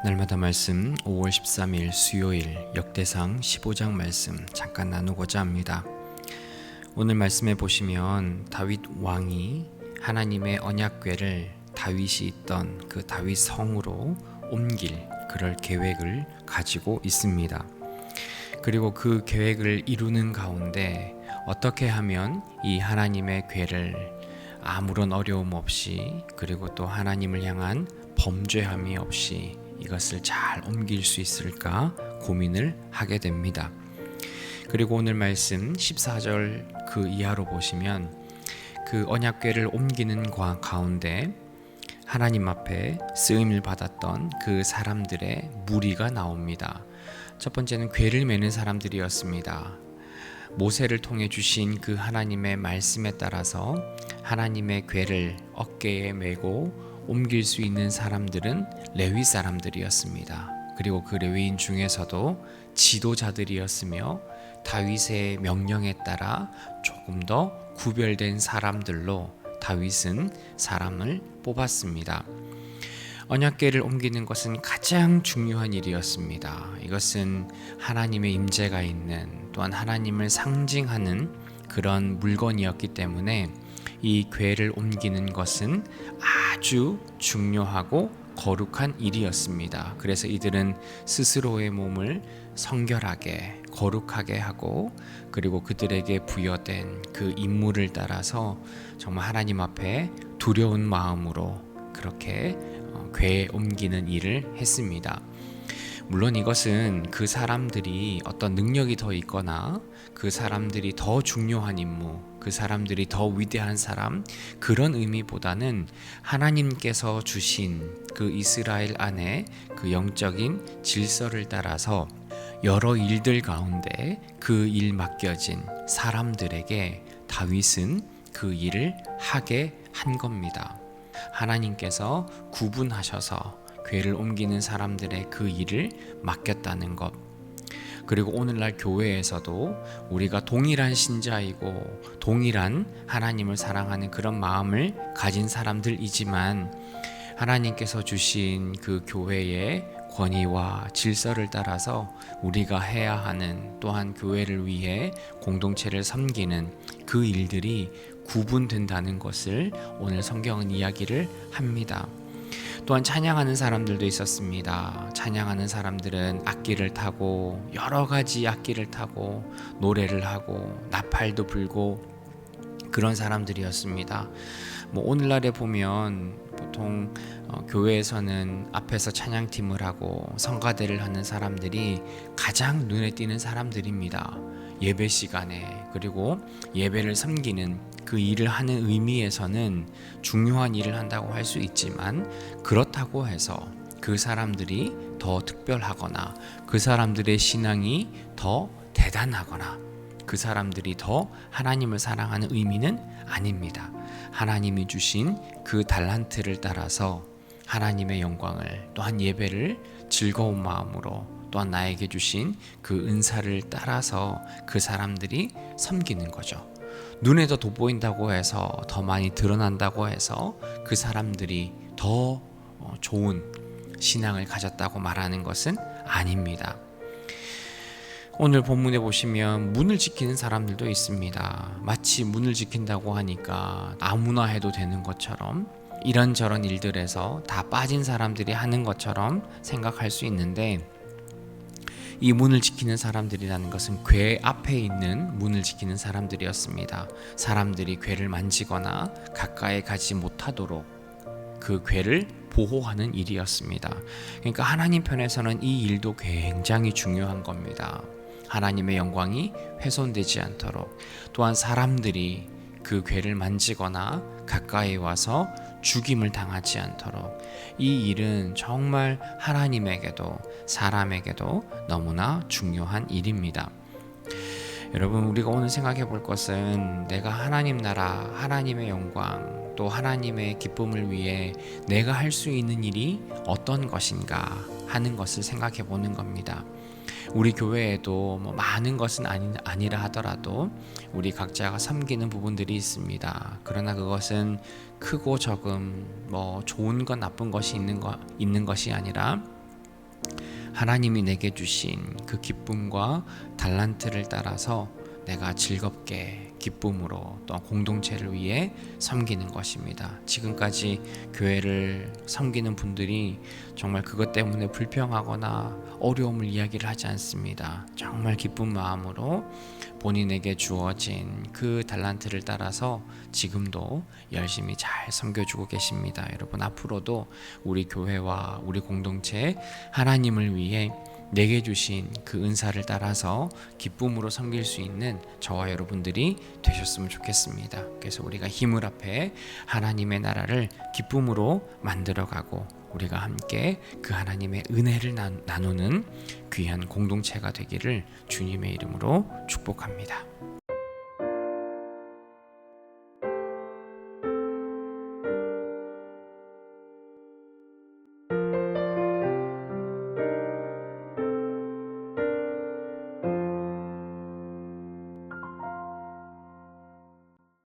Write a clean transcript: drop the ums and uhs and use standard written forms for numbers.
날마다 말씀 5월 13일 수요일 역대상 15장 말씀 잠깐 나누고자 합니다. 오늘 말씀에 보시면 다윗 왕이 하나님의 언약궤를 다윗이 있던 그 다윗 성으로 옮길 그럴 계획을 가지고 있습니다. 그리고 그 계획을 이루는 가운데 어떻게 하면 이 하나님의 궤를 아무런 어려움 없이 그리고 또 하나님을 향한 범죄함이 없이 이것을 잘 옮길 수 있을까 고민을 하게 됩니다. 그리고 오늘 말씀 14절 그 이하로 보시면 그 언약궤를 옮기는 가운데 하나님 앞에 쓰임을 받았던 그 사람들의 무리가 나옵니다. 첫 번째는 궤를 메는 사람들이었습니다. 모세를 통해 주신 그 하나님의 말씀에 따라서 하나님의 궤를 어깨에 메고 옮길 수 있는 사람들은 레위 사람들이었습니다. 그리고 그 레위인 중에서도 지도자들이었으며 다윗의 명령에 따라 조금 더 구별된 사람들로 다윗은 사람을 뽑았습니다. 언약궤를 옮기는 것은 가장 중요한 일이었습니다. 이것은 하나님의 임재가 있는 또한 하나님을 상징하는 그런 물건이었기 때문에 이 궤를 옮기는 것은 아주 중요하고 거룩한 일이었습니다. 그래서 이들은 스스로의 몸을 성결하게 거룩하게 하고 그리고 그들에게 부여된 그 임무를 따라서 정말 하나님 앞에 두려운 마음으로 그렇게 궤에 옮기는 일을 했습니다. 물론 이것은 그 사람들이 어떤 능력이 더 있거나 그 사람들이 더 중요한 임무, 그 사람들이 더 위대한 사람, 그런 의미보다는 하나님께서 주신 그 이스라엘 안에 그 영적인 질서를 따라서 여러 일들 가운데 그 일 맡겨진 사람들에게 다윗은 그 일을 하게 한 겁니다. 하나님께서 구분하셔서 궤를 옮기는 사람들의 그 일을 맡겼다는 것. 그리고 오늘날 교회에서도 우리가 동일한 신자이고 동일한 하나님을 사랑하는 그런 마음을 가진 사람들이지만 하나님께서 주신 그 교회의 권위와 질서를 따라서 우리가 해야 하는 또한 교회를 위해 공동체를 섬기는 그 일들이 구분된다는 것을 오늘 성경은 이야기를 합니다. 또한 찬양하는 사람들도 있었습니다. 찬양하는 사람들은 악기를 타고 여러 가지 악기를 타고 노래를 하고 나팔도 불고 그런 사람들이었습니다. 오늘날에 보면 보통 교회에서는 앞에서 찬양팀을 하고 성가대를 하는 사람들이 가장 눈에 띄는 사람들입니다. 예배 시간에 그리고 예배를 섬기는 그 일을 하는 의미에서는 중요한 일을 한다고 할 수 있지만 그렇다고 해서 그 사람들이 더 특별하거나 그 사람들의 신앙이 더 대단하거나 그 사람들이 더 하나님을 사랑하는 의미는 아닙니다. 하나님이 주신 그 달란트를 따라서 하나님의 영광을 또한 예배를 즐거운 마음으로 또한 나에게 주신 그 은사를 따라서 그 사람들이 섬기는 거죠. 눈에 더 돋보인다고 해서 더 많이 드러난다고 해서 그 사람들이 더 좋은 신앙을 가졌다고 말하는 것은 아닙니다. 오늘 본문에 보시면 문을 지키는 사람들도 있습니다. 마치 문을 지킨다고 하니까 아무나 해도 되는 것처럼 이런저런 일들에서 다 빠진 사람들이 하는 것처럼 생각할 수 있는데 이 문을 지키는 사람들이라는 것은 궤 앞에 있는 문을 지키는 사람들이었습니다. 사람들이 궤를 만지거나 가까이 가지 못하도록 그 궤를 보호하는 일이었습니다. 그러니까 하나님 편에서는 이 일도 굉장히 중요한 겁니다. 하나님의 영광이 훼손되지 않도록 또한 사람들이 그 궤를 만지거나 가까이 와서 죽임을 당하지 않도록 이 일은 정말 하나님에게도 사람에게도 너무나 중요한 일입니다. 여러분, 우리가 오늘 생각해 볼 것은 내가 하나님 나라, 하나님의 영광, 또 하나님의 기쁨을 위해 내가 할 수 있는 일이 어떤 것인가 하는 것을 생각해 보는 겁니다. 우리 교회에도 많은 것은 아니라 하더라도 우리 각자가 섬기는 부분들이 있습니다. 그러나 그것은 크고 적음, 좋은 것 나쁜 것이 있는 것이 아니라 하나님이 내게 주신 그 기쁨과 달란트를 따라서 내가 즐겁게 기쁨으로 또 공동체를 위해 섬기는 것입니다. 지금까지 교회를 섬기는 분들이 정말 그것 때문에 불평하거나 어려움을 이야기를 하지 않습니다. 정말 기쁜 마음으로 본인에게 주어진 그 달란트를 따라서 지금도 열심히 잘 섬겨주고 계십니다. 여러분, 앞으로도 우리 교회와 우리 공동체 하나님을 위해 내게 주신 그 은사를 따라서 기쁨으로 섬길 수 있는 저와 여러분들이 되셨으면 좋겠습니다. 그래서 우리가 힘을 합해 하나님의 나라를 기쁨으로 만들어가고 우리가 함께 그 하나님의 은혜를 나누는 귀한 공동체가 되기를 주님의 이름으로 축복합니다.